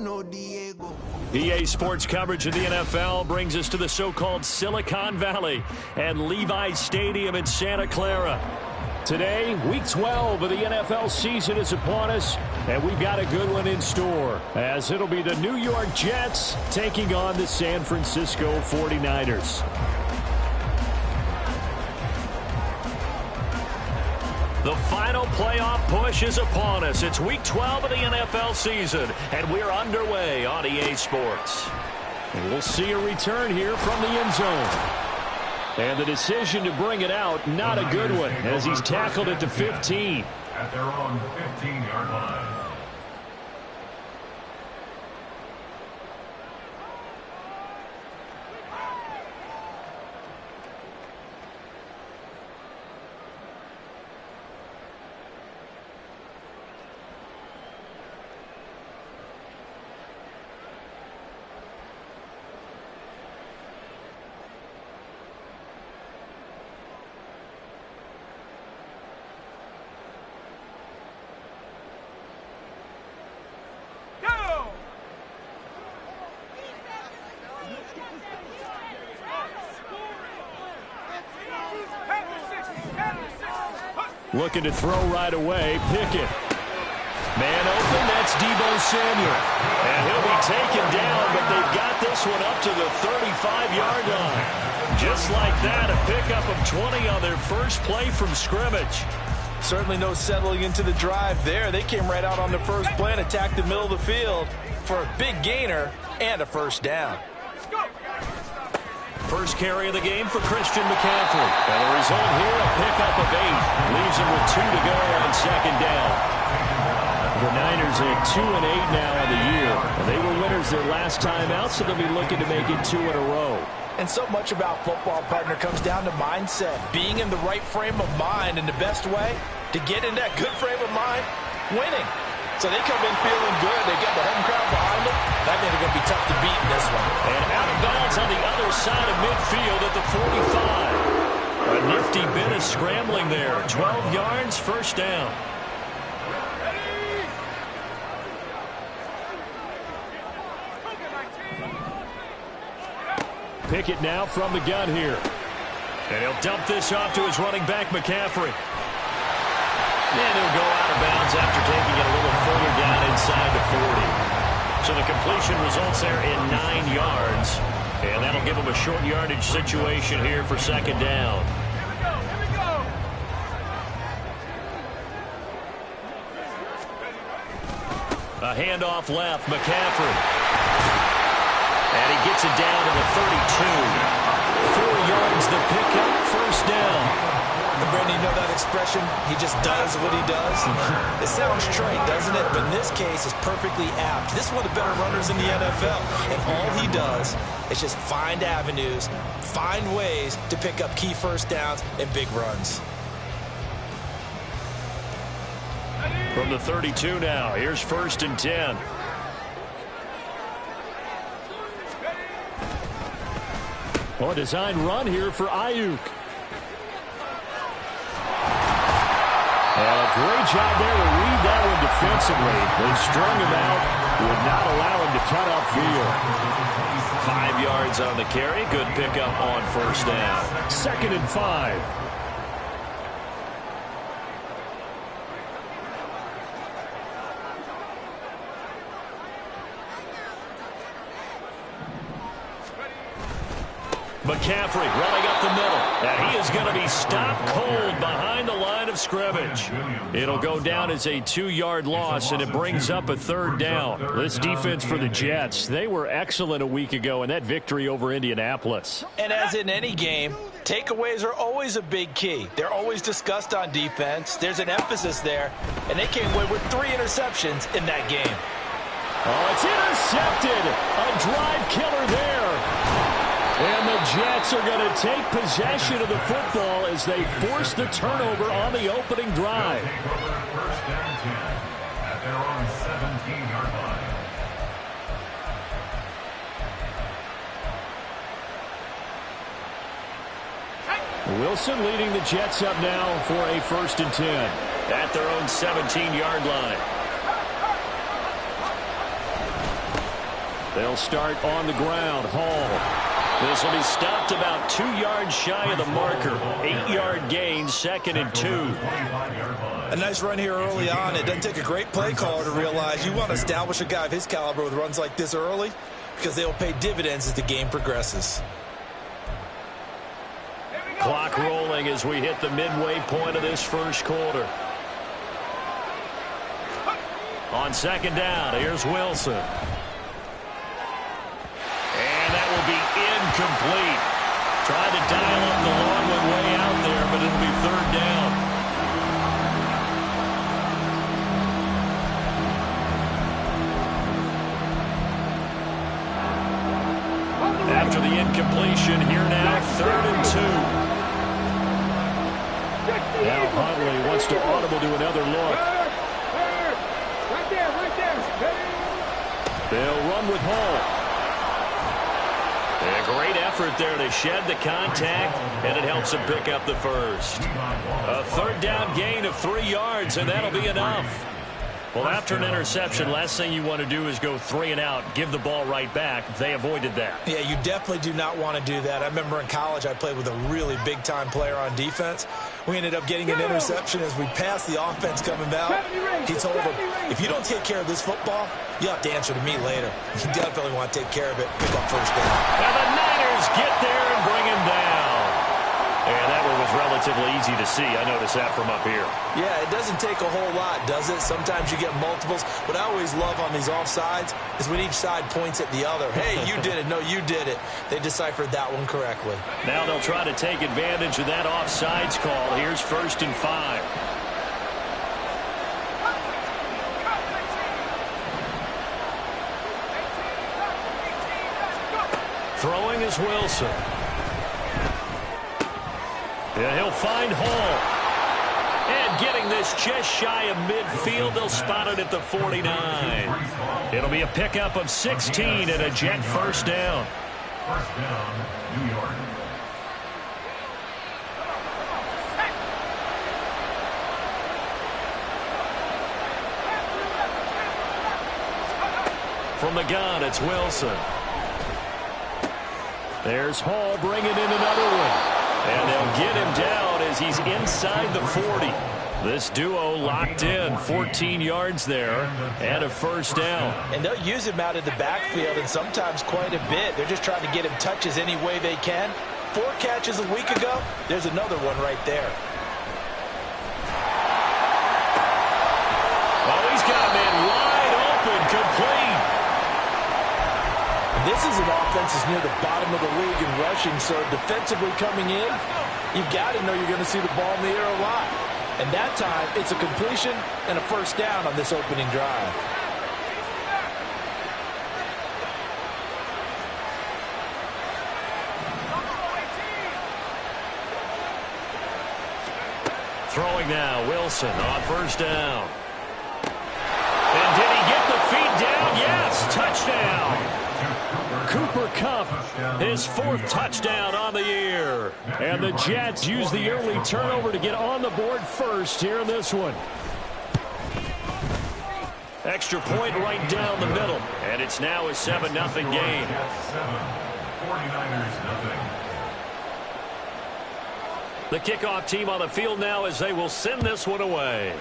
no Diego. EA Sports coverage of the NFL brings us to the so-called Silicon Valley and Levi's Stadium in Santa Clara. Today, Week 12 of the NFL season is upon us, and we've got a good one in store, as it'll be the New York Jets taking on the San Francisco 49ers. The final playoff push is upon us. It's Week 12 of the NFL season, and we're underway on EA Sports. And we'll see a return here from the end zone. And the decision to bring it out, not a good one, as he's tackled at the 15. At their own 15-yard line. Looking to throw right away, Pickett. Man open, that's Deebo Samuel. And he'll be taken down, but they've got this one up to the 35-yard line. Just like that, a pickup of 20 on their first play from scrimmage. Certainly no settling into the drive there. They came right out on the first play and attacked the middle of the field for a big gainer and a first down. First carry of the game for Christian McCaffrey. And the result here, a pickup of 8. Leaves him with 2 to go on second down. The Niners at 2-8 now on the year. And they were winners their last time out, so they'll be looking to make it 2 in a row. And so much about football, partner, comes down to mindset. Being in the right frame of mind, and the best way to get in that good frame of mind, winning. So they come in feeling good. They got the home crowd behind them. That means they're going to be tough to beat in this one. And out of bounds on the other side of midfield at the 45. A nifty bit of scrambling there. 12 yards, first down. Pickett now from the gun here. And he'll dump this off to his running back, McCaffrey. And he'll go out of bounds after taking it a little further down inside the 40. So the completion results there in 9 yards. And that'll give him a short yardage situation here for second down. Here we go. A handoff left, McCaffrey. And he gets it down to the 32. 4 yards the pickup, first down. Brandon, you know that expression, he just does what he does? It sounds trite, doesn't it? But in this case, it's perfectly apt. This is one of the better runners in the NFL. And all he does is just find avenues, find ways to pick up key first downs and big runs. From the 32 now, here's first and 10. Oh, a design run here for Ayuk. And a great job there to read that one defensively. They strung him out, would not allow him to cut upfield. 5 yards on the carry. Good pickup on first down. Second and 5. McCaffrey running up the middle. And he is going to be stopped cold behind the line of scrimmage. It'll go down as a 2-yard loss, and it brings up a third down. This defense for the Jets, they were excellent a week ago in that victory over Indianapolis. And as in any game, takeaways are always a big key. They're always discussed on defense. There's an emphasis there, and they came away with 3 interceptions in that game. Oh, it's intercepted. A drive killer there. And the Jets are going to take possession of the football as they force the turnover on the opening drive. First down 10 at their own 17-yard line. Wilson leading the Jets up now for a first and 10 at their own 17-yard line. They'll start on the ground. Hall. This will be stopped about 2 yards shy of the marker. 8-yard gain, 2nd and 2. A nice run here early on. It doesn't take a great play caller to realize you want to establish a guy of his caliber with runs like this early because they will pay dividends as the game progresses. Clock rolling as we hit the midway point of this first quarter. On 2nd down, here's Wilson. And that will be incomplete. Trying to dial up the long one way out there, but it'll be 3rd down. After the incompletion, here now, 3rd and 2. Now Huntley wants to audible to another look. They'll run with Hall. A great effort there to shed the contact, and it helps him pick up the first. A 3rd down gain of 3 yards, and that'll be enough. Well, after an interception, last thing you want to do is go 3 and out, give the ball right back. They avoided that. Yeah, you definitely do not want to do that. I remember in college I played with a really big-time player on defense. We ended up getting an interception as we passed the offense coming out. He told him, if you don't take care of this football, you'll have to answer to me later. You definitely want to take care of it, pick up 1st down. And the Niners get there and bring him down. And that one was relatively easy to see. I noticed that from up here. Yeah, it doesn't take a whole lot, does it? Sometimes you get multiples. What I always love on these offsides is when each side points at the other. Hey, you did it. No, you did it. They deciphered that one correctly. Now they'll try to take advantage of that offsides call. Here's 1st and 5. Throwing is Wilson. Yeah, he'll find Hall. And getting this just shy of midfield, they'll spot it at the 49. It'll be a pickup of 16 and a Jet 1st down. 1st down, New York. From the gun, it's Wilson. There's Hall bringing in another one. And they'll get him down as he's inside the 40. This duo locked in, 14 yards there, and a 1st down. And they'll use him out of the backfield, and sometimes quite a bit. They're just trying to get him touches any way they can. 4 catches a week ago, there's another one right there. Oh, he's got a man wide open, complete. This is an offense that's near the bottom of the league in rushing, so defensively coming in, you've got to know you're going to see the ball in the air a lot. And that time, it's a completion and a 1st down on this opening drive. Throwing now, Wilson on 1st down. And did he get the feet down? Yes, touchdown. Cooper Kupp, his 4th touchdown on the year. And the Jets use the early turnover to get on the board first here in this one. Extra point right down the middle. And it's now a 7-0 game. 49ers nothing. The kickoff team on the field now as they will send this one away.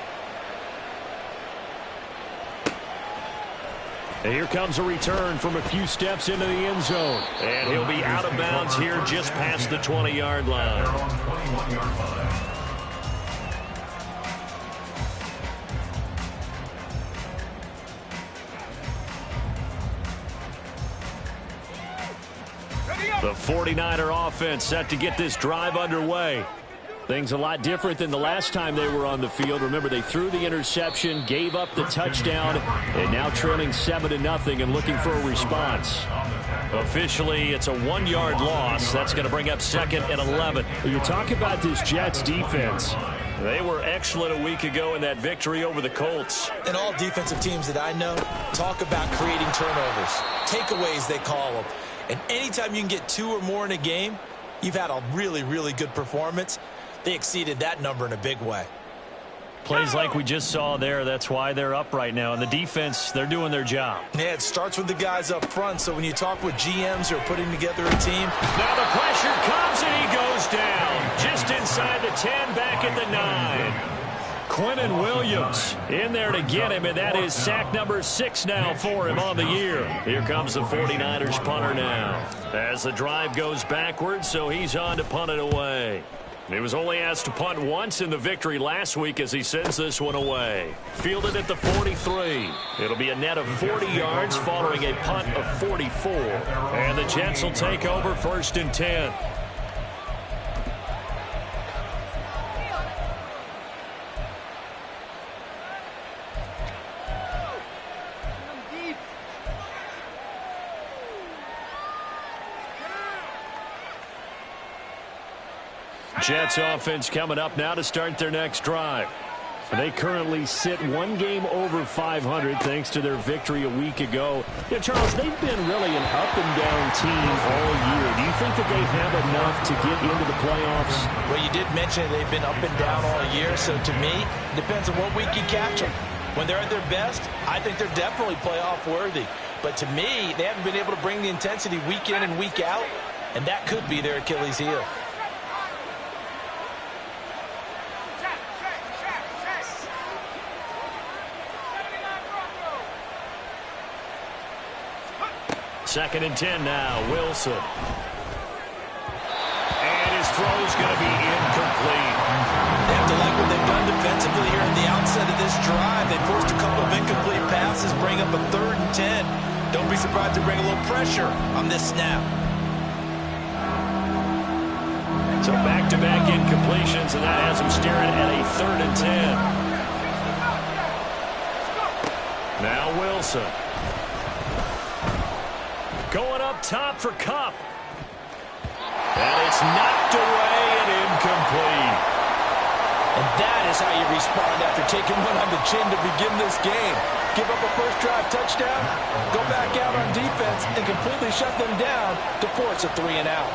And here comes a return from a few steps into the end zone. And he'll be out of bounds here just past the 20-yard line. They're on 21-yard line. The 49er offense set to get this drive underway. Things a lot different than the last time they were on the field. Remember, they threw the interception, gave up the touchdown, and now trailing 7-0 and looking for a response. Officially, it's a 1-yard loss. That's going to bring up 2nd and 11. You talk about this Jets defense. They were excellent a week ago in that victory over the Colts. And all defensive teams that I know talk about creating turnovers. Takeaways, they call them. And anytime you can get 2 or more in a game, you've had a really, really good performance. They exceeded that number in a big way. Plays like we just saw there, that's why they're up right now. And the defense, they're doing their job. Yeah, it starts with the guys up front, so when you talk with GMs who are putting together a team. Now the pressure comes and he goes down. Just inside the 10, back at the 9. Quinnen Williams in there to get him, and that is sack number 6 now for him on the year. Here comes the 49ers punter now. As the drive goes backwards, so he's on to punt it away. He was only asked to punt once in the victory last week as he sends this one away. Fielded at the 43. It'll be a net of 40 yards following a punt of 44. And the Jets will take over 1st and 10. Jets offense coming up now to start their next drive. They currently sit one game over 500 thanks to their victory a week ago. Yeah, Charles, they've been really an up-and-down team all year. Do you think that they have enough to get into the playoffs? Well, you did mention they've been up and down all year, so to me, it depends on what week you catch them. When they're at their best, I think they're definitely playoff worthy. But to me, they haven't been able to bring the intensity week in and week out, and that could be their Achilles heel. Second and 10 now, Wilson. And his throw's going to be incomplete. They have to like what they've done defensively here at the outset of this drive. They forced a couple of incomplete passes, bring up a 3rd and 10. Don't be surprised to bring a little pressure on this snap. So back-to-back incompletions, and that has them staring at a 3rd and 10. Now Wilson. Going up top for Kupp. And it's knocked away and incomplete. And that is how you respond after taking one on the chin to begin this game. Give up a first drive touchdown, go back out on defense, and completely shut them down to force a 3 and out.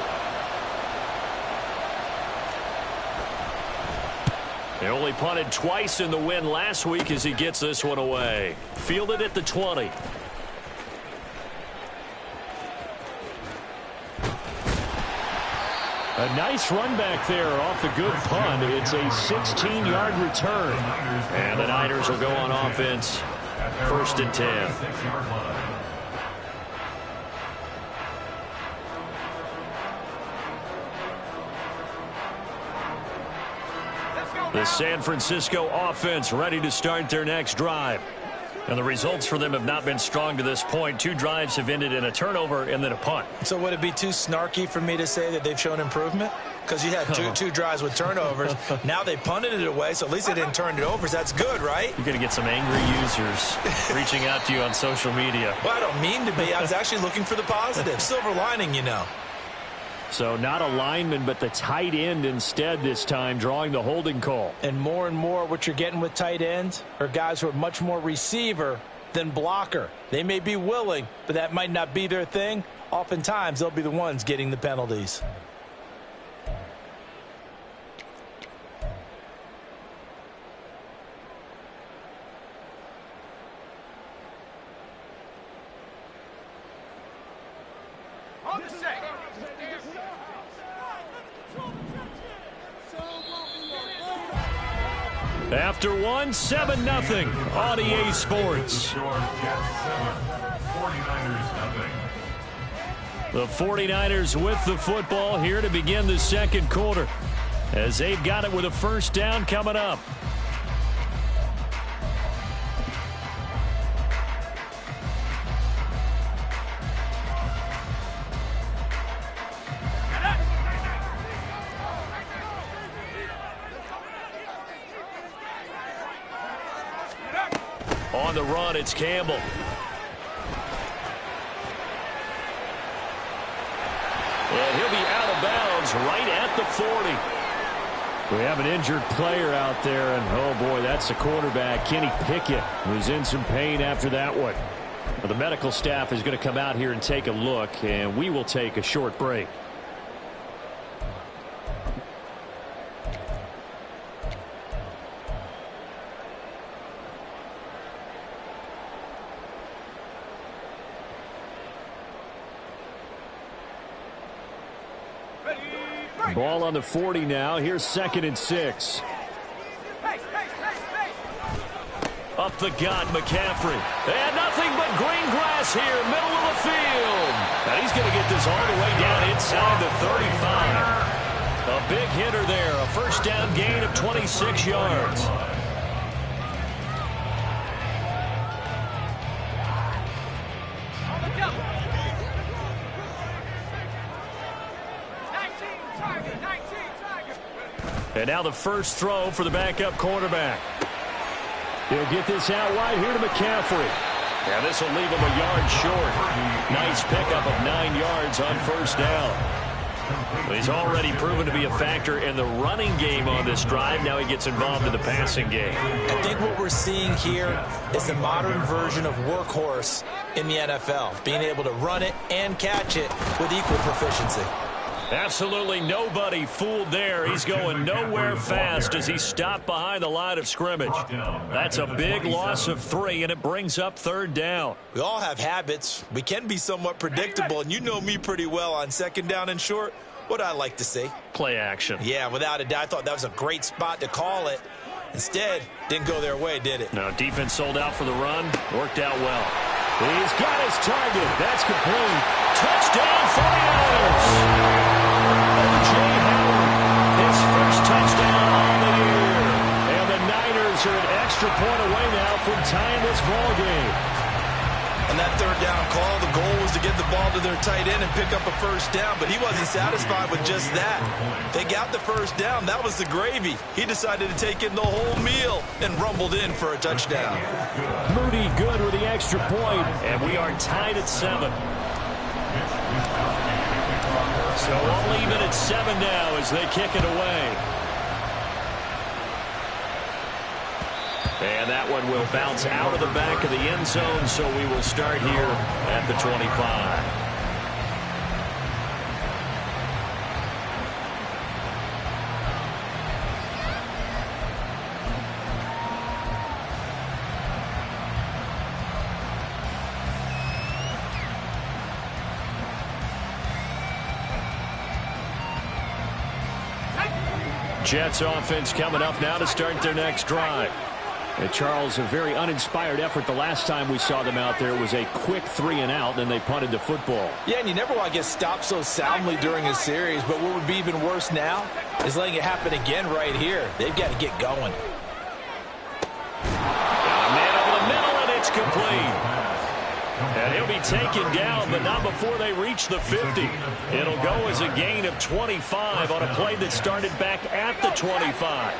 They only punted twice in the win last week as he gets this one away. Fielded at the 20. A nice run back there off the good punt. It's a 16-yard return. And the Niners will go on offense. 1st and 10. The San Francisco offense ready to start their next drive. And the results for them have not been strong to this point. 2 drives have ended in a turnover and then a punt. So would it be too snarky for me to say that they've shown improvement? Because you had two drives with turnovers. Now they punted it away, so at least they didn't turn it over. So that's good, right? You're going to get some angry users reaching out to you on social media. Well, I don't mean to be. I was actually looking for the positive. Silver lining, you know. So not a lineman, but the tight end instead this time, drawing the holding call. And more what you're getting with tight ends are guys who are much more receiver than blocker. They may be willing, but that might not be their thing. Oftentimes, they'll be the ones getting the penalties. After 1, 7-0 on EA Sports. The 49ers with the football here to begin the second quarter, as they've got it with a first down coming up. On the run, it's Campbell. And he'll be out of bounds right at the 40. We have an injured player out there, and oh boy, that's the quarterback, Kenny Pickett, who's in some pain after that one. Well, the medical staff is going to come out here and take a look, and we will take a short break. Ball on the 40 now. Here's 2nd and 6. Up the gut, McCaffrey. And nothing but green grass here, middle of the field. And he's going to get this all the way down inside the 35. A big hitter there, a first down gain of 26 yards. And now the first throw for the backup quarterback. He'll get this out wide here to McCaffrey. Yeah, this will leave him a yard short. Nice pickup of 9 yards on first down. He's already proven to be a factor in the running game on this drive. Now he gets involved in the passing game. I think what we're seeing here is the modern version of workhorse in the NFL, being able to run it and catch it with equal proficiency. Absolutely nobody fooled there. He's going nowhere fast as he stopped behind the line of scrimmage. That's a big loss of 3, and it brings up 3rd down. We all have habits. We can be somewhat predictable, and you know me pretty well on 2nd down and short. What I like to see. Play action. Yeah, without a doubt. I thought that was a great spot to call it. Instead, didn't go their way, did it? No, defense sold out for the run. Worked out well. He's got his target. That's complete. Touchdown 49ers. O.J. Howard, his first touchdown on the year. And the Niners are an extra point away now from tying this ball game. On that 3rd down call, the goal was to get the ball to their tight end and pick up a first down, but he wasn't satisfied with just that. They got the first down. That was the gravy. He decided to take in the whole meal and rumbled in for a touchdown. Moody good with the extra point. And we are tied at 7. So all even at 7 now as they kick it away. And that one will bounce out of the back of the end zone, so we will start here at the 25. Jets offense coming up now to start their next drive. And Charles, a very uninspired effort the last time we saw them out there. It was a quick 3 and out, then they punted the football. Yeah, and you never want to get stopped so soundly during a series, but what would be even worse now is letting it happen again right here. They've got to get going. Got a man over the middle, and it's complete. And he'll be taken down, but not before they reach the 50. It'll go as a gain of 25 on a play that started back at the 25.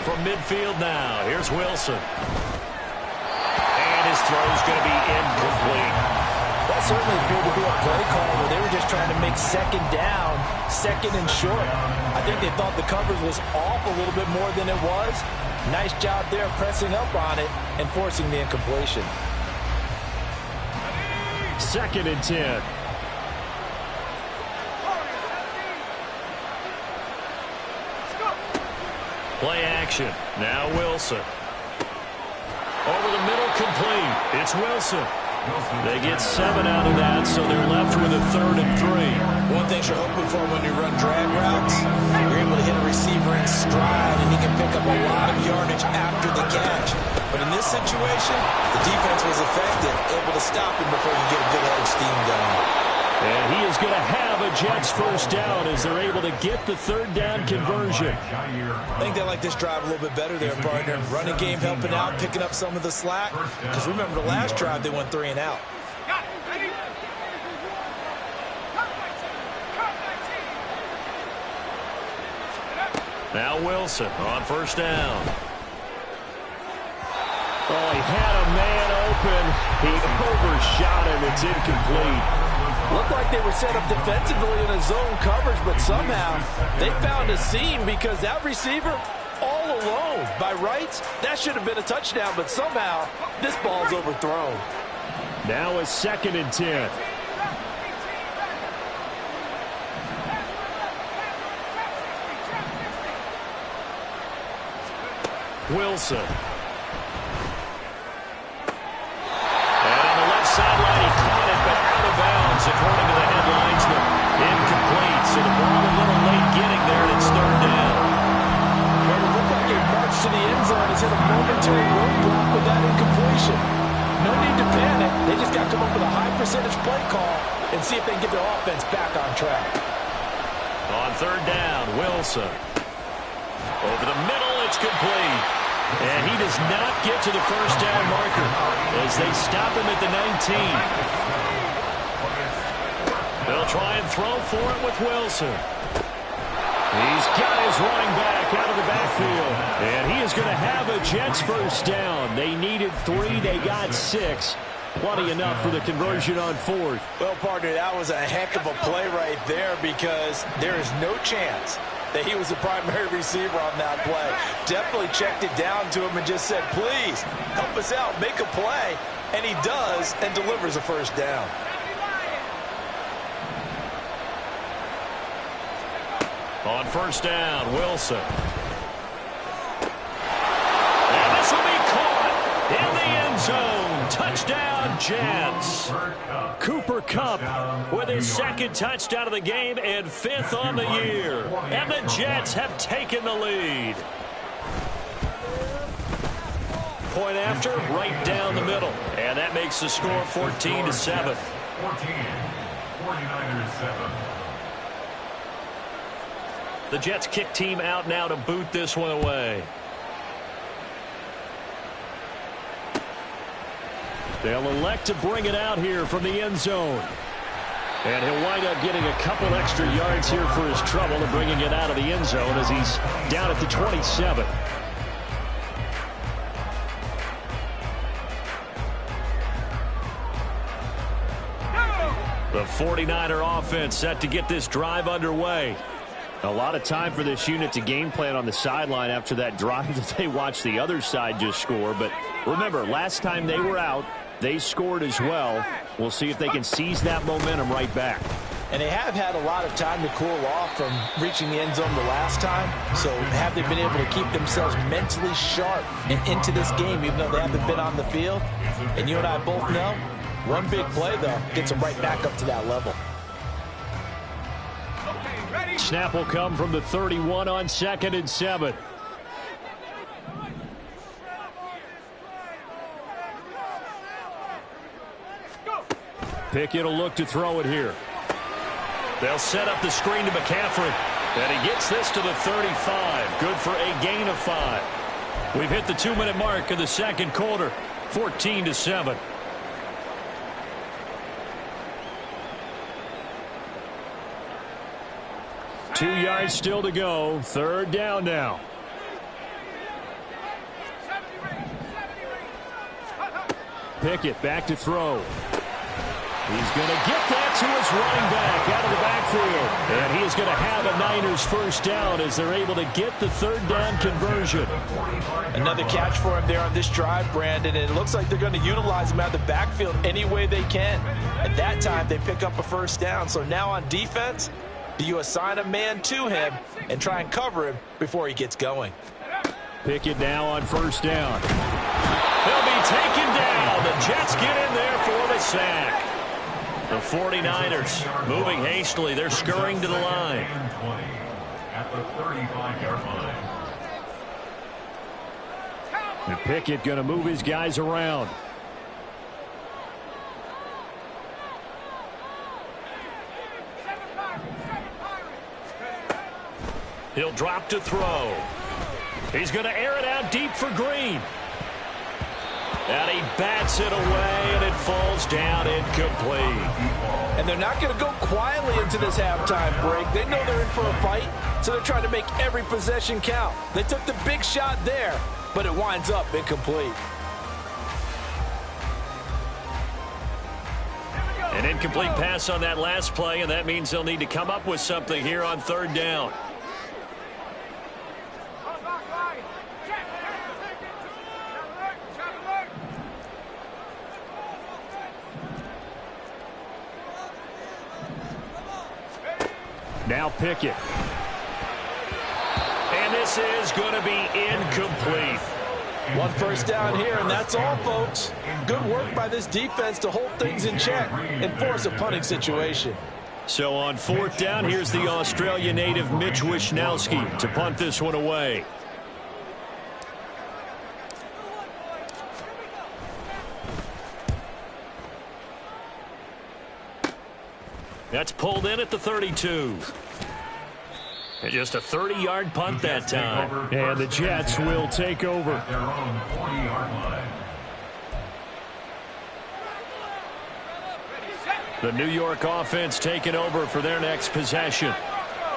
From midfield now, here's Wilson. And his throw's going to be incomplete. That certainly appeared to be a play call where they were just trying to make 2nd down, 2nd and short. I think they thought the coverage was off a little bit more than it was. Nice job there pressing up on it and forcing the incompletion. 2nd and 10. Play action. Now Wilson. Over the middle, complete. It's Wilson. They get 7 out of that, so they're left with a 3rd and 3. One thing you're hoping for when you run drag routes, you're able to hit a receiver in stride, and he can pick up a lot of yardage after the catch. But in this situation, the defense was effective, able to stop him before he get a good head of steam going. And he is going to have a Jets first down as they're able to get the 3rd down conversion. I think they like this drive a little bit better there, partner. Running game helping out, picking up some of the slack. Because remember the last drive, they went 3 and out. Now Wilson on first down. Oh, he had a man open. He overshot him. It's incomplete. Looked like they were set up defensively in a zone coverage, but somehow they found a seam because that receiver all alone. By rights, that should have been a touchdown, but somehow this ball's overthrown. Now a 2nd and 10. Wilson. sideline. He caught it, but out of bounds, according to the headlines. Incomplete. So the ball a little late getting there, and it's third down. Well, it looked like a march to the end zone has hit a momentary roadblock with that incompletion. No need to panic. They just got to come up with a high percentage play call and see if they can get their offense back on track. On third down, Wilson. Over the middle, it's complete. And he does not get to the first down marker as they stop him at the 19. They'll try and throw for it with Wilson. He's got his running back out of the backfield. And he is going to have a Jets first down. They needed 3. They got 6. Plenty enough for the conversion on 4th. Well, partner, that was a heck of a play right there because there is no chance that he was the primary receiver on that play. Definitely checked it down to him and just said, please, help us out, make a play. And he does and delivers a first down. On first down, Wilson. And this will be caught in the end zone. Touchdown, Jets. Cooper Kupp with his second touchdown of the game and 5th on the year. And the Jets have taken the lead. Point after, right down the middle. And that makes the score 14-7. 14, 49ers 7. The Jets kick team out now to boot this one away. They'll elect to bring it out here from the end zone. And he'll wind up getting a couple extra yards here for his trouble and bringing it out of the end zone as he's down at the 27. The 49er offense set to get this drive underway. A lot of time for this unit to game plan on the sideline after that drive that they watched the other side just score. But remember, last time they were out, they scored as well. We'll see if they can seize that momentum right back. And they have had a lot of time to cool off from reaching the end zone the last time. So have they been able to keep themselves mentally sharp and into this game, even though they haven't been on the field? And you and I both know, one big play, though, gets them right back up to that level. Snap will come from the 31 on 2nd and 7. Pickett will look to throw it here. They'll set up the screen to McCaffrey. And he gets this to the 35. Good for a gain of 5. We've hit the 2-minute mark of the second quarter. 14-7. Two yards still to go. Third down now. Pickett back to throw. He's going to get that to his running back out of the backfield. And he is going to have a Niners first down as they're able to get the third down conversion. Another catch for him there on this drive, Brandon. And it looks like they're going to utilize him out of the backfield any way they can. At that time, they pick up a first down. So now on defense, do you assign a man to him and try and cover him before he gets going? Pickett now on first down. He'll be taken down. The Jets get in there for the sack. The 49ers moving hastily. They're scurrying to the line. At the 35-yard line. And Pickett going to move his guys around. He'll drop to throw. He's going to air it out deep for Green. And he bats it away, and it falls down incomplete. And they're not going to go quietly into this halftime break. They know they're in for a fight, so they're trying to make every possession count. They took the big shot there, but it winds up incomplete. An incomplete pass on that last play, and that means they'll need to come up with something here on third down. Now Pickett. And this is going to be incomplete. One first down here, and that's all, folks. Good work by this defense to hold things in check and force a punting situation. So on fourth down, here's the Australia native Mitch Wishnowsky to punt this one away. That's pulled in at the 32. And just a 30-yard punt that time. And the Jets will take over. At their own 40-yard line. The New York offense taking over for their next possession.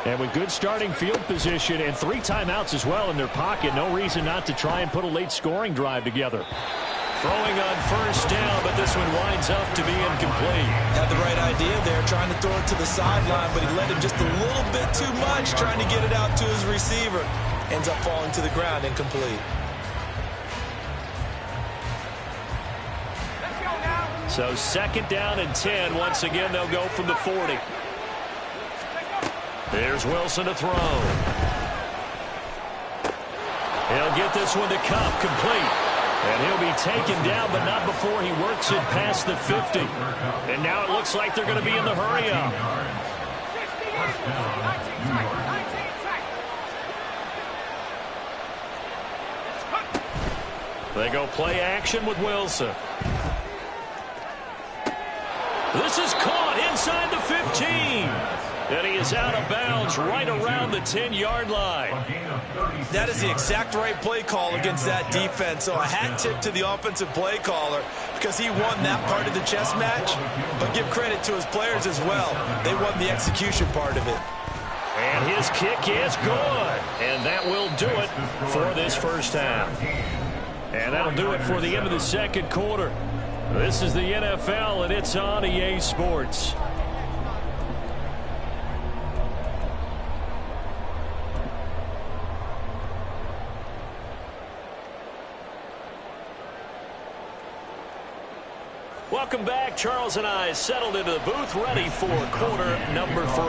And with good starting field position and 3 timeouts as well in their pocket, no reason not to try and put a late scoring drive together. Throwing on first down, but this one winds up to be incomplete. Had the right idea there, trying to throw it to the sideline, but he let him just a little bit too much, trying to get it out to his receiver. Ends up falling to the ground, incomplete. So second down and 10. Once again, they'll go from the 40. There's Wilson to throw. He'll get this one to Kupp, complete. And he'll be taken down, but not before he works it past the 50. And now it looks like they're going to be in the hurry-up. They go play action with Wilson. This is caught inside the 15. And he is out of bounds right around the 10-yard line. That is the exact right play call against that defense. So a hat tip to the offensive play caller because he won that part of the chess match. But give credit to his players as well. They won the execution part of it. And his kick is good. And that will do it for this first half. And that'll do it for the end of the second quarter. This is the NFL, and it's on EA Sports. Welcome back. Charles and I settled into the booth, ready for quarter number 3.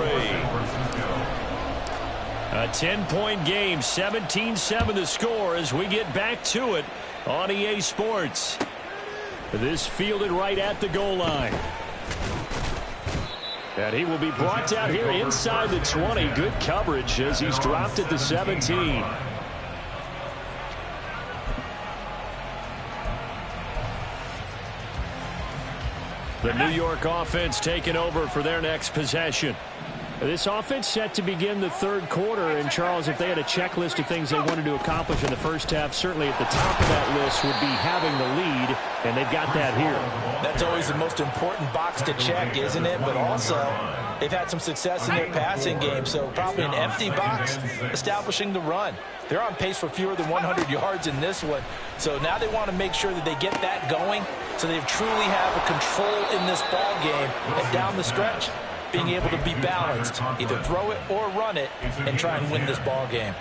A 10-point game, 17-7 the score as we get back to it on EA Sports. This fielded right at the goal line. And he will be brought down here inside the 20. Good coverage as he's dropped at the 17. The New York offense taking over for their next possession. This offense set to begin the third quarter, and Charles, if they had a checklist of things they wanted to accomplish in the first half, certainly at the top of that list would be having the lead, and they've got that here. That's always the most important box to check, isn't it? But also, they've had some success in their passing game, so probably an empty box establishing the run. They're on pace for fewer than 100 yards in this one, so now they want to make sure that they get that going so they truly have a control in this ball game, and down the stretch, being able to be balanced, either throw it or run it, and try and win this ball game.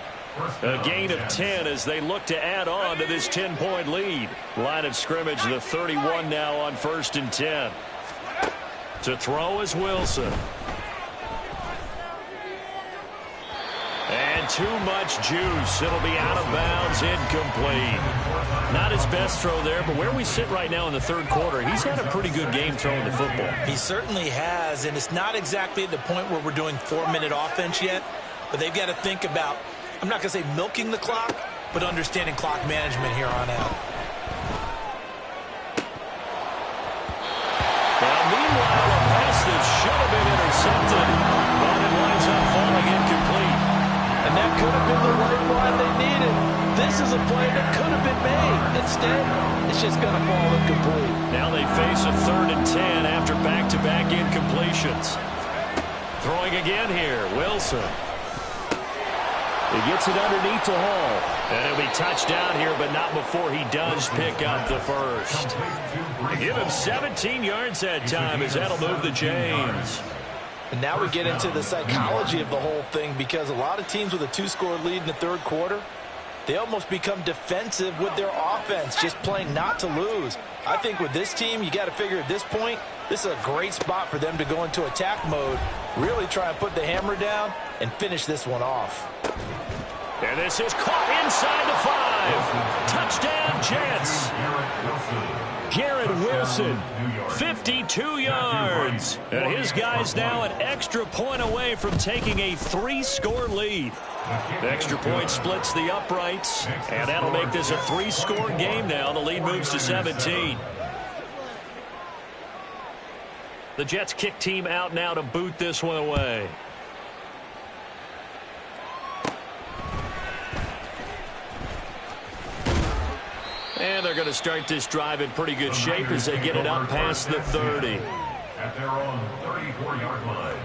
A gain of 10 as they look to add on to this 10-point lead. Line of scrimmage, the 31 now on 1st and 10. To throw is Wilson. And too much juice. It'll be out of bounds, incomplete. Not his best throw there, but where we sit right now in the third quarter, he's had a pretty good game throwing the football. He certainly has, and it's not exactly at the point where we're doing 4-minute offense yet, but they've got to think about, I'm not going to say milking the clock, but understanding clock management here on out. And meanwhile, a pass that should have been intercepted, but it winds up falling incomplete. And that could have been the lifeline they needed. This is a play that could have been made. Instead, it's just going to fall incomplete. Now they face a 3rd and 10 after back-to-back incompletions. Throwing again here, Wilson. He gets it underneath to Hall. And he'll be touched down here, but not before he does pick up the first. Give him 17 yards that time as that'll move the chains. And now we get into the psychology of the whole thing, because a lot of teams with a 2-score lead in the third quarter, they almost become defensive with their offense, just playing not to lose. I think with this team, you got to figure at this point, this is a great spot for them to go into attack mode, really try and put the hammer down and finish this one off. And this is caught inside the 5. Touchdown, Jets. Garrett Wilson, 52 yards. And his guy's now an extra point away from taking a 3-score lead. The extra point splits the uprights, and that'll make this a 3-score game now. The lead moves to 17. The Jets kick team out now to boot this one away. And they're going to start this drive in pretty good shape as they get it up past the 30. At their own 34-yard line.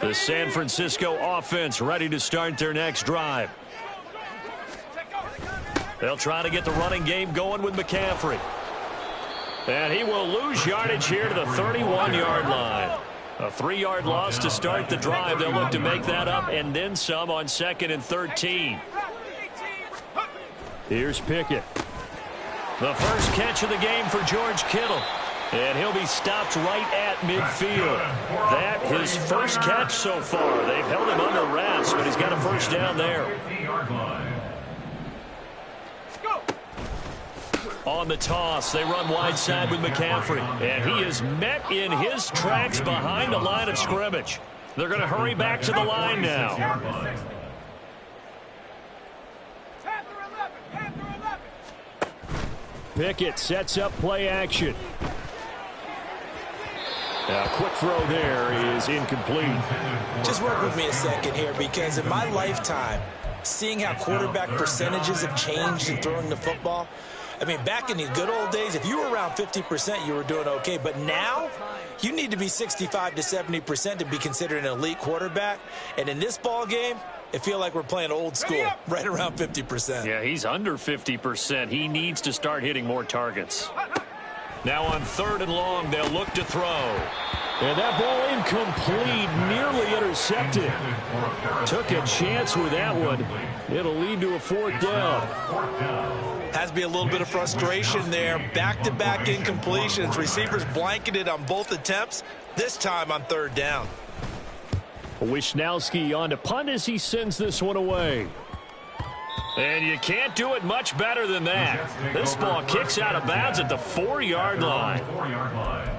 The San Francisco offense ready to start their next drive. They'll try to get the running game going with McCaffrey. And he will lose yardage here to the 31-yard line. A 3-yard loss to start the drive. They'll look to make that up and then some on 2nd and 13. Here's Pickett. The first catch of the game for George Kittle. And he'll be stopped right at midfield. That his first catch so far. They've held him under wraps, but he's got a first down there. On the toss, they run wide side with McCaffrey. And he is met in his tracks behind the line of scrimmage. They're going to hurry back to the line now. Pickett sets up play action. A quick throw there is incomplete. Just work with me a second here, because in my lifetime, seeing how quarterback percentages have changed in throwing the football, I mean, back in the good old days, if you were around 50%, you were doing okay. But now, you need to be 65 to 70% to be considered an elite quarterback. And in this ball game, it feels like we're playing old school, right around 50%. Yeah, he's under 50%. He needs to start hitting more targets. Now on 3rd and long, they'll look to throw. And that ball incomplete, nearly intercepted. Took a chance with that one. It'll lead to a 4th down. Has to be a little bit of frustration there. Back-to-back incompletions. Receivers blanketed on both attempts, this time on 3rd down. Wisnowski on to punt as he sends this one away. And you can't do it much better than that. This ball kicks out of bounds at the 4-yard line.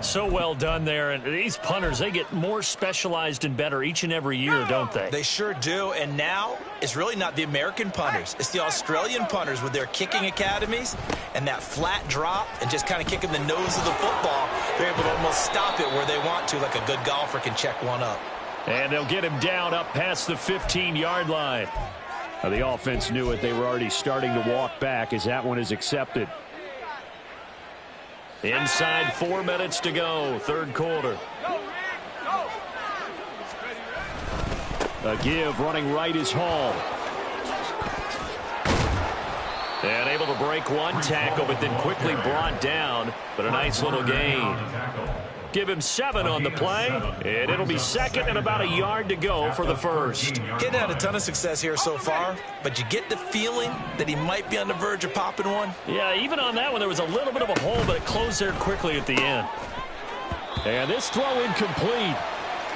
So well done there. And these punters, they get more specialized and better each and every year, don't they? They sure do. And now it's really not the American punters. It's the Australian punters with their kicking academies and that flat drop and just kind of kicking the nose of the football. They're able to almost stop it where they want to, like a good golfer can check one up. And they'll get him down up past the 15-yard line. The offense knew it. They were already starting to walk back as that one is accepted. Inside 4 minutes to go, 3rd quarter. A give running right is Hall. And able to break one tackle, but then quickly brought down. But a nice little gain. Give him 7 on the play, and it'll be 2nd and about a yard to go for the first. Getting had a ton of success here so far, but you get the feeling that he might be on the verge of popping one. Yeah, even on that one, there was a little bit of a hole, but it closed there quickly at the end. And this throw incomplete.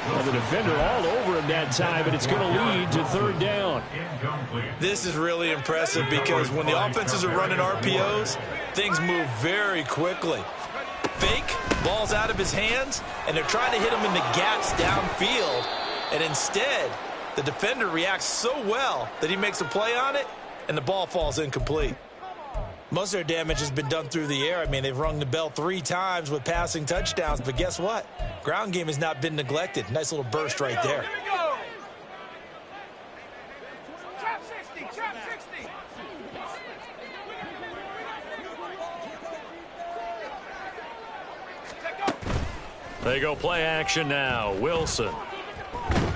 Well, the defender all over him that time, but it's going to lead to 3rd down. This is really impressive because when the offenses are running RPOs, things move very quickly. Fake, ball's out of his hands, and they're trying to hit him in the gaps downfield. And instead, the defender reacts so well that he makes a play on it, and the ball falls incomplete. Most of their damage has been done through the air. I mean, they've rung the bell 3 times with passing touchdowns, but guess what? Ground game has not been neglected. Nice little burst right there. They go play action now. Wilson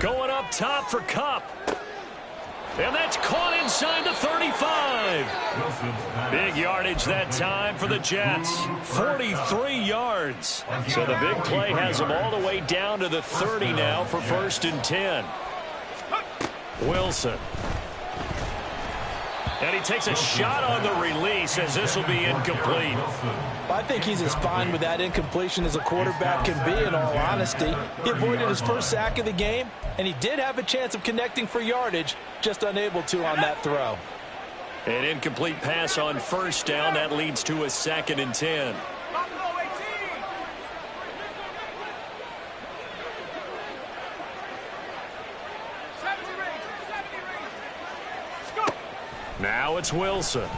going up top for Kupp. And that's caught inside the 35. Big yardage that time for the Jets. 43 yards. So the big play has them all the way down to the 30 now for 1st and 10. Wilson. And he takes a shot on the release as this will be incomplete. I think he's as fine with that incompletion as a quarterback can be, in all honesty. He avoided his first sack of the game, and he did have a chance of connecting for yardage, just unable to on that throw. An incomplete pass on first down. That leads to a 2nd and 10. Now it's Wilson.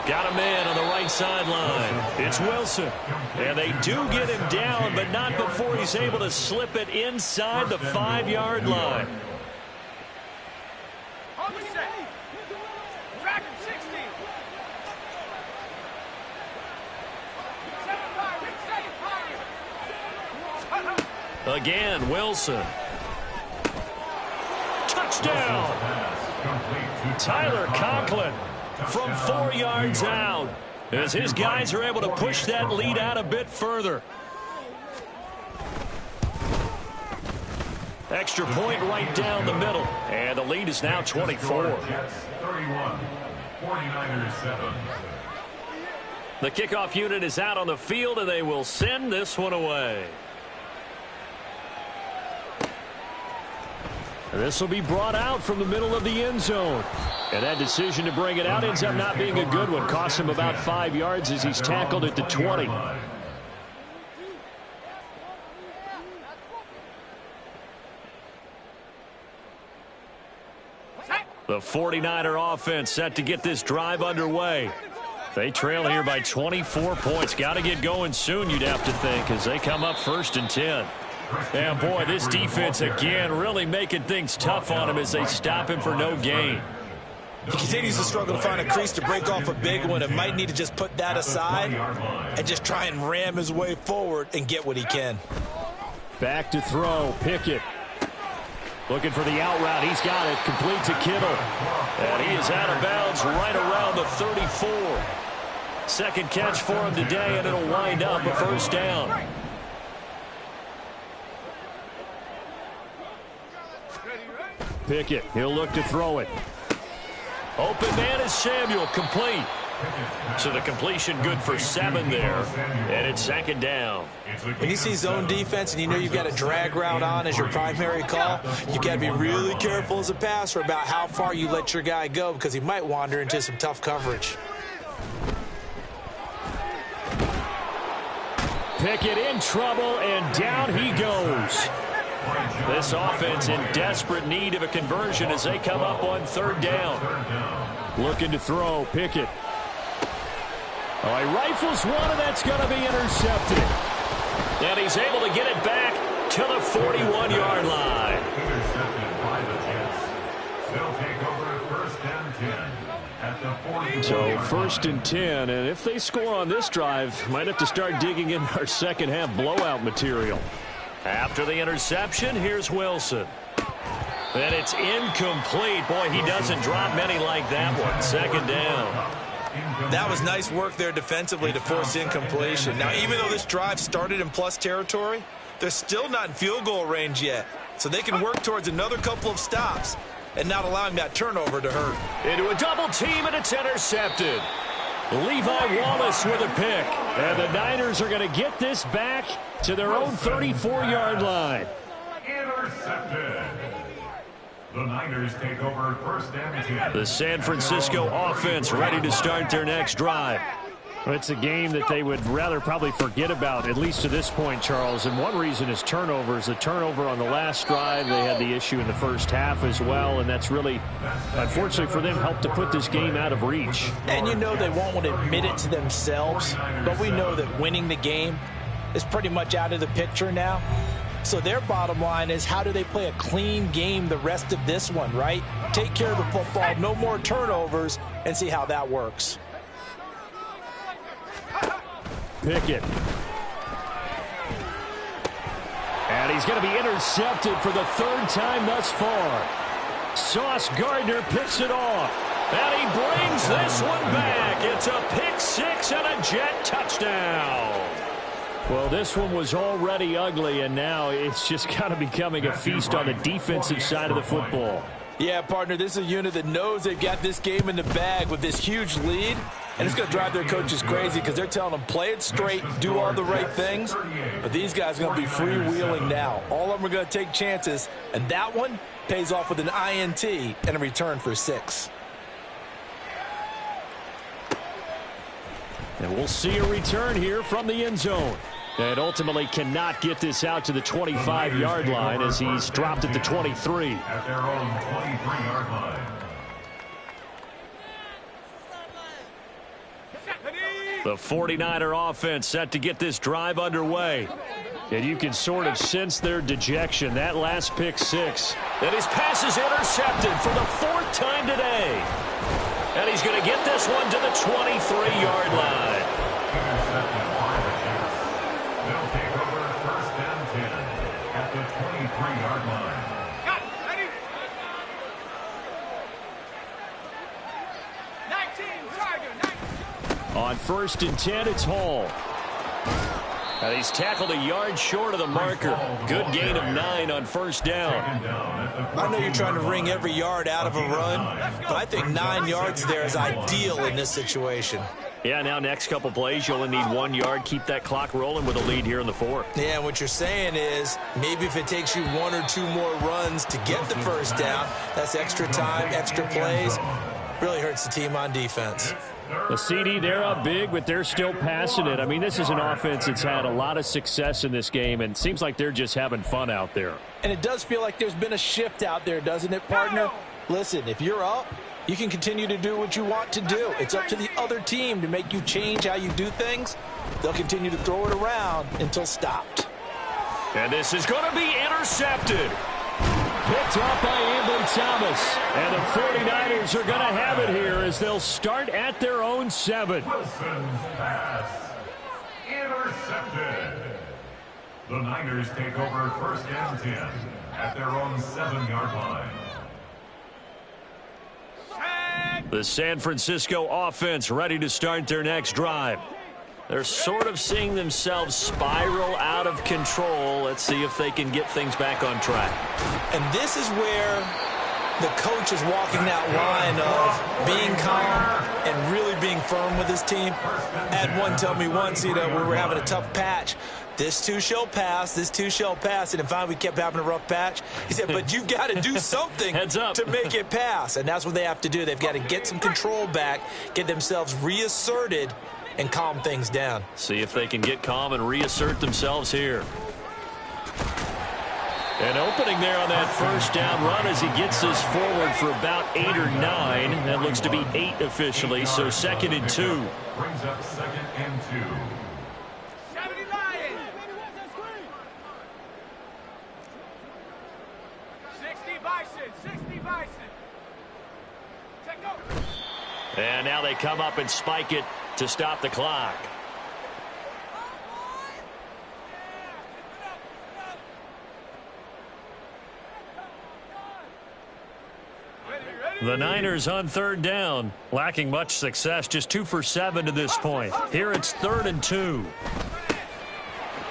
Got a man on the right sideline. It's Wilson. And they do get him down, but not before he's able to slip it inside the 5-yard line. Again, Wilson. Touchdown! Tyler Conklin from 4 yards out as his guys are able to push that lead out a bit further. Extra point right down the middle, and the lead is now 24. 31, 49ers 7. The kickoff unit is out on the field, and they will send this one away. This will be brought out from the middle of the end zone. And that decision to bring it out ends up not being a good one. Costs him about 5 yards as he's tackled at the 20. The 49er offense set to get this drive underway. They trail here by 24 points. Got to get going soon, you'd have to think, as they come up 1st and 10. And boy, this defense again really making things tough on him as they stop him for no gain. He continues to struggle to find a crease to break off a big one and might need to just put that aside and just try and ram his way forward and get what he can. Back to throw, Pickett. Looking for the out route. He's got it. Complete to Kittle. And he is out of bounds right around the 34. Second catch for him today, and it'll wind up a 1st down. Pickett, he'll look to throw it. Open man is Samuel, complete. So the completion good for 7 there, and it's 2nd down. When you see zone defense and you know you've got a drag route on as your primary call, you've got to be really careful as a passer about how far you let your guy go because he might wander into some tough coverage. Pickett in trouble, and down he goes. This offense in desperate need of a conversion as they come up on 3rd down. Looking to throw, Pickett. Oh, he rifles one, and that's going to be intercepted. And he's able to get it back to the 41-yard line. Intercepted by the Jets. They'll take over 1st and 10 at the 40. So 1st and 10, and if they score on this drive, might have to start digging in our second half blowout material. After the interception, here's Wilson. And it's incomplete. Boy, he doesn't drop many like that one. 2nd down. That was nice work there defensively to force incompletion. Now, even though this drive started in plus territory, they're still not in field goal range yet. So they can work towards another couple of stops and not allowing that turnover to hurt. Into a double team, and it's intercepted. Levi Wallace with a pick. And the Niners are going to get this back to their own 34-yard line. Intercepted. The Niners take over 1st and 10. The San Francisco offense ready to start their next drive. It's a game that they would rather probably forget about, at least to this point, Charles. And one reason is turnovers. The turnover on the last drive, they had the issue in the first half as well. And that's really, unfortunately for them, helped to put this game out of reach. And you know they won't want to admit it to themselves, but we know that winning the game is pretty much out of the picture now. So their bottom line is, how do they play a clean game the rest of this one, right? Take care of the football, no more turnovers, and see how that works. Pickett. And he's going to be intercepted for the 3rd time thus far. Sauce Gardner picks it off. And he brings this one back. It's a pick 6 and a Jet touchdown. Well, this one was already ugly, and now it's just kind of becoming a feast on the defensive side of the football. Yeah, partner, this is a unit that knows they've got this game in the bag with this huge lead, and it's going to drive their coaches crazy because they're telling them play it straight, do all the right things, but these guys are going to be freewheeling now. All of them are going to take chances, and that one pays off with an INT and a return for 6. And we'll see a return here from the end zone. And ultimately cannot get this out to the 25-yard line as he's dropped at the 23. At their own 23-yard line. The 49er offense set to get this drive underway. And you can sort of sense their dejection. That last pick 6. And his pass is intercepted for the 4th time today. And he's going to get this one to the 23-yard line. Intercepted by the Jets. They'll take over first and 10 at the 23-yard line. Got it. Ready? 19, Tiger, 19. On first and 10, it's Hall. And he's tackled a yard short of the marker. Good gain of 9 on first down. I know you're trying to wring every yard out of a run, but I think 9 yards there is ideal in this situation. Yeah, now next couple plays, you only need 1 yard. Keep that clock rolling with a lead here in the 4th. Yeah, what you're saying is maybe if it takes you 1 or 2 more runs to get the first down, that's extra time, extra plays. Really hurts the team on defense. The CD, they're up big, but they're still passing it. I mean, this is an offense that's had a lot of success in this game, and it seems like they're just having fun out there. And it does feel like there's been a shift out there, doesn't it, partner? Listen, if you're up, you can continue to do what you want to do. It's up to the other team to make you change how you do things. They'll continue to throw it around until stopped. And this is going to be intercepted. Picked off by Ambry Thomas. And the 49ers are going to have it here as they'll start at their own 7. Wilson's pass intercepted. The Niners take over first and 10 at their own 7-yard line. The San Francisco offense ready to start their next drive. They're sort of seeing themselves spiral out of control. Let's see if they can get things back on track. And this is where the coach is walking that line of being calm and really being firm with his team. I had one tell me once, we were having a tough patch. This too shall pass, this too shall pass. And finally we kept having a rough patch. He said, but you've got to do something Heads up. to make it pass. And that's what they have to do. They've got to get some control back, get themselves reasserted, and calm things down. See if they can get calm and reassert themselves here. An opening there on that first down run as he gets this forward for about 8 or 9. That looks to be 8 officially, so 2nd and 2. Brings up 2nd and 2. 70 Lions. 60 Bison. 60 Bison. Take over. And now they come up and spike it to stop the clock. The Niners on 3rd down, lacking much success, just 2 for 7 to this point. Here it's 3rd and 2.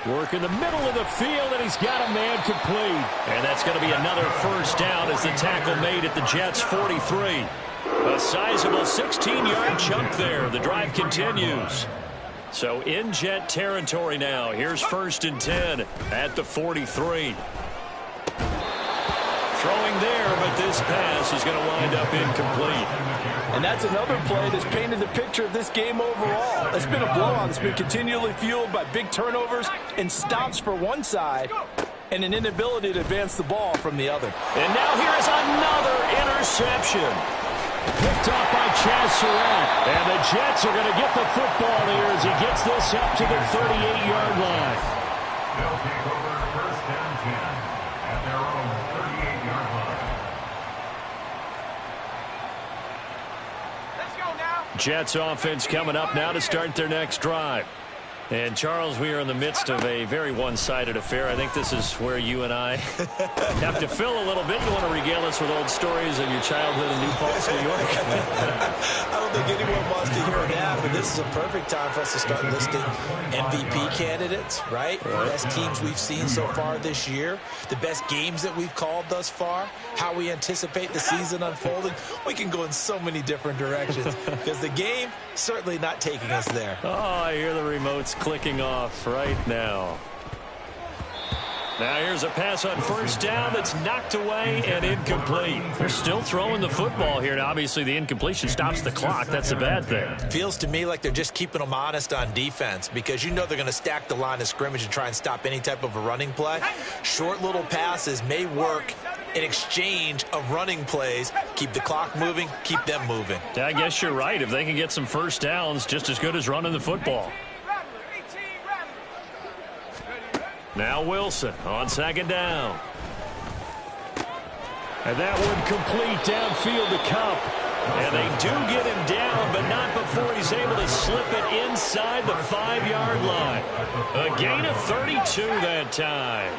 Work in the middle of the field, and he's got a man complete. And that's going to be another first down as the tackle made at the Jets' 43. A sizable 16-yard chunk there. The drive continues. So in Jet territory now. Here's 1st and 10 at the 43. Throwing there, but this pass is going to wind up incomplete. And that's another play that's painted the picture of this game overall. It's been a blowout. It's been continually fueled by big turnovers and stops for one side and an inability to advance the ball from the other. And now here is another interception. Picked off by Chaz Surratt. And the Jets are going to get the football here as he gets this up to the 38-yard line. They'll take over first and 10 at their own 38-yard line. Let's go now. Jets offense coming up now to start their next drive. And, Charles, we are in the midst of a very one-sided affair. I think this is where you and I have to fill a little bit. You want to regale us with old stories of your childhood in New Paltz, New York? I don't think anyone wants to hear that, but This is a perfect time for us to start listing MVP candidates, right? The best teams we've seen so far this year, the best games that we've called thus far, how we anticipate the season unfolding. We can go in so many different directions because the game certainly not taking us there. Oh, I hear the remotes clicking off right now. Now here's a pass on first down that's knocked away and incomplete. They're still throwing the football here. Now, obviously, the incompletion stops the clock. That's a bad thing. Feels to me like they're just keeping them honest on defense because you know they're going to stack the line of scrimmage and try and stop any type of a running play. Short little passes may work in exchange of running plays. Keep the clock moving, keep them moving. Yeah, I guess you're right. If they can get some first downs, just as good as running the football. Now Wilson on second down. And that one complete downfield to Kupp. And they do get him down, but not before he's able to slip it inside the 5-yard line. A gain of 32 that time.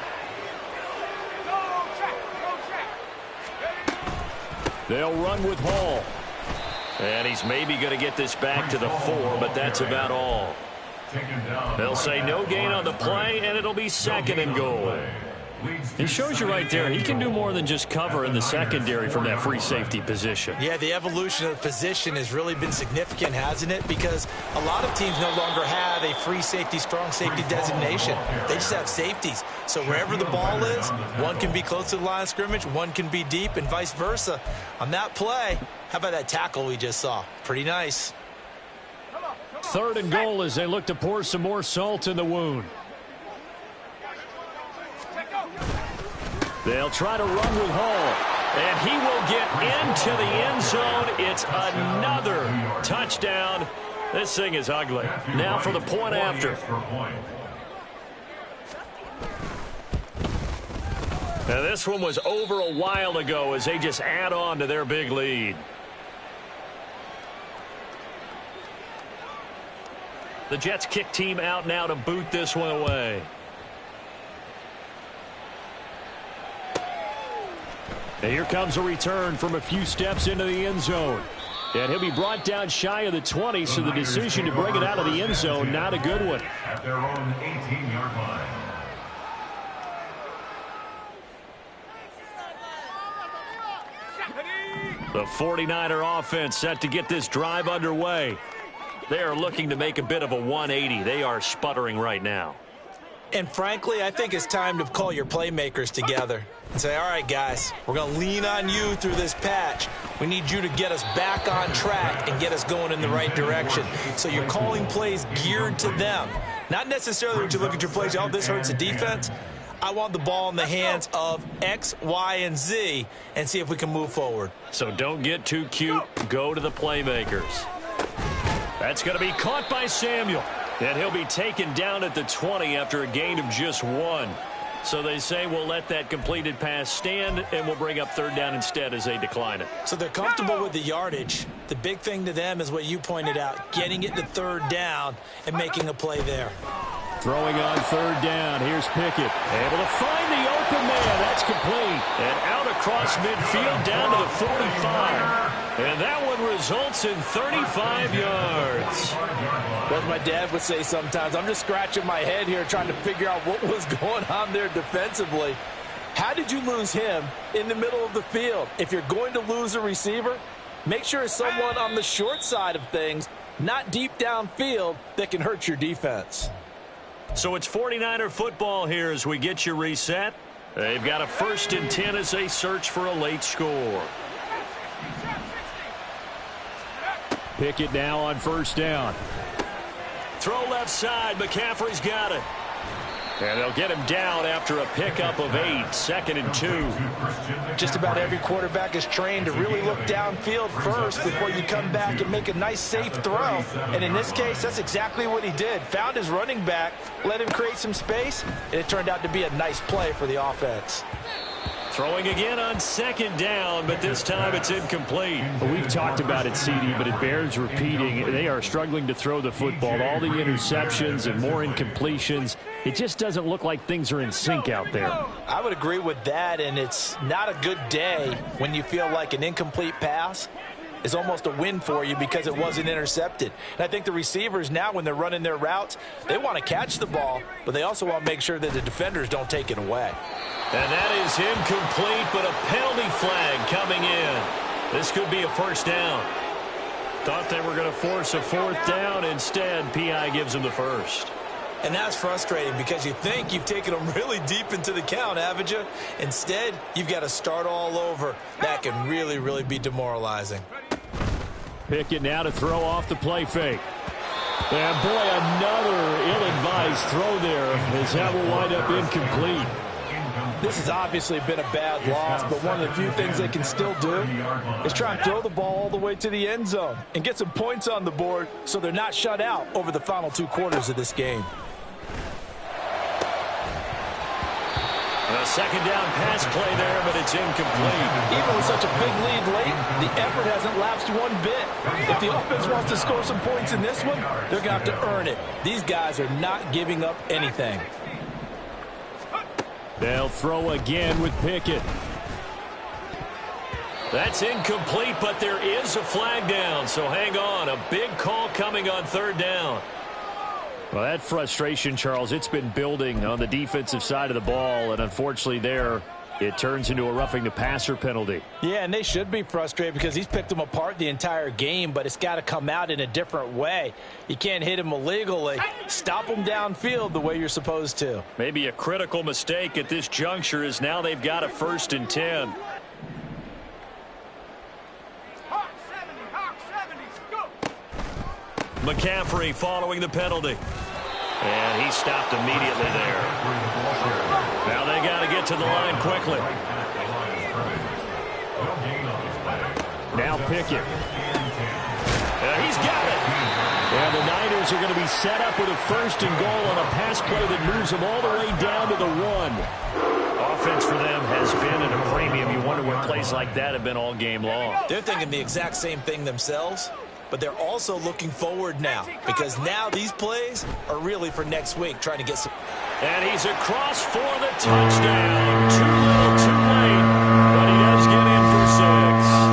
They'll run with Hall. And he's maybe going to get this back to the 4, but that's about all. They'll say no gain on the play, and it'll be second and goal. It shows you right there, he can do more than just cover in the secondary from that free safety position. Yeah, the evolution of the position has really been significant, hasn't it? Because a lot of teams no longer have a free safety, strong safety designation. They just have safeties. So wherever the ball is, one can be close to the line of scrimmage, one can be deep, and vice versa. On that play, how about that tackle we just saw? Pretty nice. Third and goal as they look to pour some more salt in the wound. They'll try to run with Hall. And he will get into the end zone. It's another touchdown. This thing is ugly. Now for the point after. Now this one was over a while ago as they just add on to their big lead. The Jets kick team out now to boot this one away. And here comes a return from a few steps into the end zone. And he'll be brought down shy of the 20, so the decision to bring it out of the end zone, not a good one. At their own 18-yard line. The 49er offense set to get this drive underway. They are looking to make a bit of a 180. They are sputtering right now. And frankly, I think it's time to call your playmakers together and say, all right, guys, we're going to lean on you through this patch. We need you to get us back on track and get us going in the right direction. So you're calling plays geared to them. Not necessarily when you look at your plays, oh, this hurts the defense. I want the ball in the hands of X, Y, and Z and see if we can move forward. So don't get too cute. Go to the playmakers. That's going to be caught by Samuel. And he'll be taken down at the 20 after a gain of just 1. So they say we'll let that completed pass stand, and we'll bring up third down instead as they decline it. So they're comfortable with the yardage. The big thing to them is what you pointed out, getting it to third down and making a play there. Throwing on third down. Here's Pickett. Able to find the open man. That's complete. And out across midfield down to the 45. And that one results in 35 yards. Well, as my dad would say sometimes, I'm just scratching my head here trying to figure out what was going on there defensively. How did you lose him in the middle of the field? If you're going to lose a receiver, make sure it's someone on the short side of things, not deep downfield, that can hurt your defense. So it's 49er football here as we get you reset. They've got a 1st and 10 as they search for a late score. Pickett now on first down. Throw left side. McCaffrey's got it. And they'll get him down after a pickup of 8. 2nd and 2. Just about every quarterback is trained to really look downfield first before you come back and make a nice, safe throw. And in this case, that's exactly what he did. Found his running back, let him create some space, and it turned out to be a nice play for the offense. Throwing again on 2nd down, but this time it's incomplete. Well, we've talked about it, CD, but it bears repeating. They are struggling to throw the football. All the interceptions and more incompletions. It just doesn't look like things are in sync out there. I would agree with that, and it's not a good day when you feel like an incomplete pass is almost a win for you because it wasn't intercepted. And I think the receivers now, when they're running their routes, they want to catch the ball, but they also want to make sure that the defenders don't take it away. And that is incomplete, but a penalty flag coming in. This could be a first down. Thought they were going to force a fourth down. Instead, P.I. gives them the first. And that's frustrating because you think you've taken them really deep into the count, haven't you? Instead, you've got to start all over. That can really, really be demoralizing. Pickett now to throw off the play fake. And boy, another ill-advised throw there as that will wind up incomplete. This has obviously been a bad loss, but one of the few things they can still do is try and throw the ball all the way to the end zone and get some points on the board so they're not shut out over the final 2 quarters of this game. A second down pass play there, but it's incomplete. Even with such a big lead late, the effort hasn't lapsed one bit. If the offense wants to score some points in this one, they're going to have to earn it. These guys are not giving up anything. They'll throw again with Pickett. That's incomplete, but there is a flag down, so hang on. A big call coming on third down. Well, that frustration, Charles, it's been building on the defensive side of the ball, and unfortunately there, it turns into a roughing the passer penalty. Yeah, and they should be frustrated because he's picked them apart the entire game, but it's got to come out in a different way. You can't hit him illegally. Stop him downfield the way you're supposed to. Maybe a critical mistake at this juncture is now they've got a 1st and 10. Hawk 70, go! McCaffrey following the penalty. And he stopped immediately there. Now they got to get to the line quickly. Now Pickett. He's got it. And the Niners are going to be set up with a 1st and goal on a pass play that moves them all the way down to the 1. Offense for them has been at a premium. You wonder what plays like that have been all game long. They're thinking the exact same thing themselves, but they're also looking forward now because now these plays are really for next week, trying to get some. And he's across for the touchdown. Too little, too late, but he does get in for 6.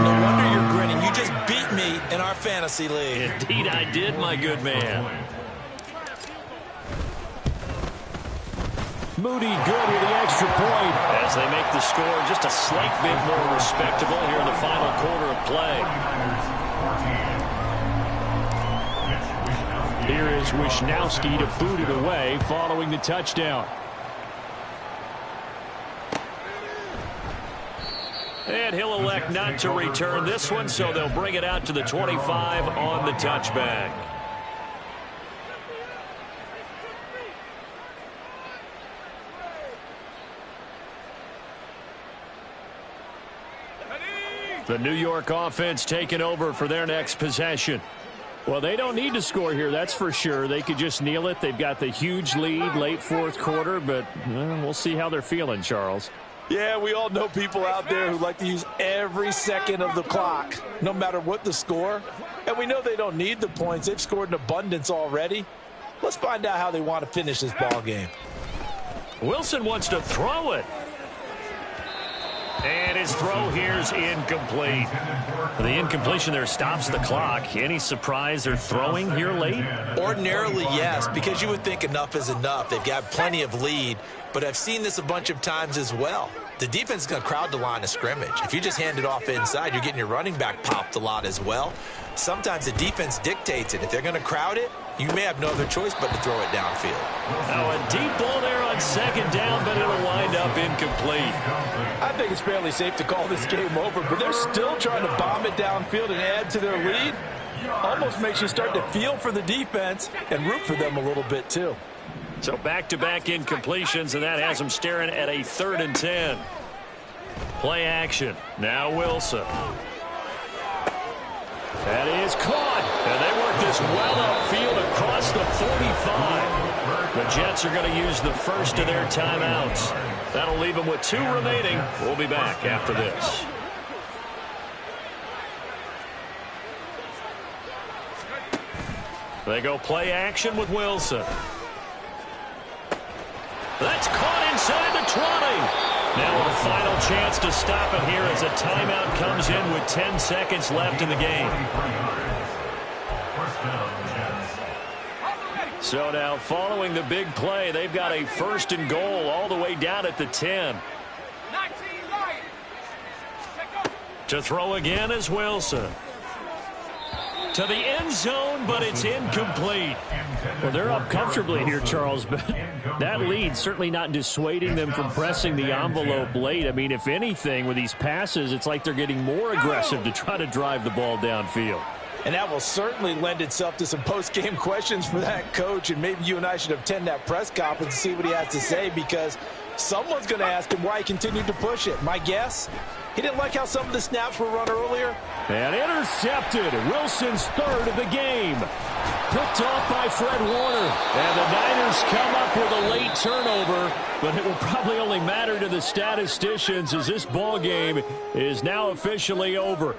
No wonder you're grinning. You just beat me in our fantasy league. Indeed I did, my good man. Moody good with the extra point. As they make the score just a slight bit more respectable here in the final quarter of play. Here is Wisnowski to boot it away following the touchdown. And he'll elect not to return this one, so they'll bring it out to the 25 on the touchback. The New York offense taking over for their next possession. Well, they don't need to score here, that's for sure. They could just kneel it. They've got the huge lead late 4th quarter, but we'll see how they're feeling, Charles. Yeah, we all know people out there who like to use every second of the clock, no matter what the score. And we know they don't need the points. They've scored in abundance already. Let's find out how they want to finish this ball game. Wilson wants to throw it. And his throw here's incomplete. The incompletion there stops the clock. Any surprise they're throwing here late? Ordinarily, yes, because you would think enough is enough. They've got plenty of lead, but I've seen this a bunch of times as well. The defense is going to crowd the line of scrimmage. If you just hand it off inside, you're getting your running back popped a lot as well. Sometimes the defense dictates it. If they're going to crowd it, you may have no other choice but to throw it downfield. Now a deep ball there on 2nd down, but it'll wind up incomplete. I think it's fairly safe to call this game over, but they're still trying to bomb it downfield and add to their lead. Almost makes you start to feel for the defense and root for them a little bit too. So back-to-back incompletions, and that has them staring at a 3rd and 10. Play action. Now Wilson. That is caught. And they work this well upfield across the 45. The Jets are going to use the first of their timeouts. That'll leave them with 2 remaining. We'll be back after this. They go play action with Wilson. That's caught inside the 20. Now a final chance to stop it here as a timeout comes in with 10 seconds left in the game. So now following the big play, they've got a 1st and goal all the way down at the 10. To throw again is Wilson. To the end zone, but it's incomplete. Well, they're up comfortably here, Charles, but that lead certainly not dissuading them from pressing the envelope late. I mean, if anything, with these passes, it's like they're getting more aggressive to try to drive the ball downfield. And that will certainly lend itself to some post-game questions for that coach, and maybe you and I should attend that press conference to see what he has to say, because someone's going to ask him why he continued to push it. My guess, he didn't like how some of the snaps were run earlier. And intercepted. Wilson's 3rd of the game. Picked off by Fred Warner. And the Niners come up with a late turnover, but it will probably only matter to the statisticians as this ball game is now officially over.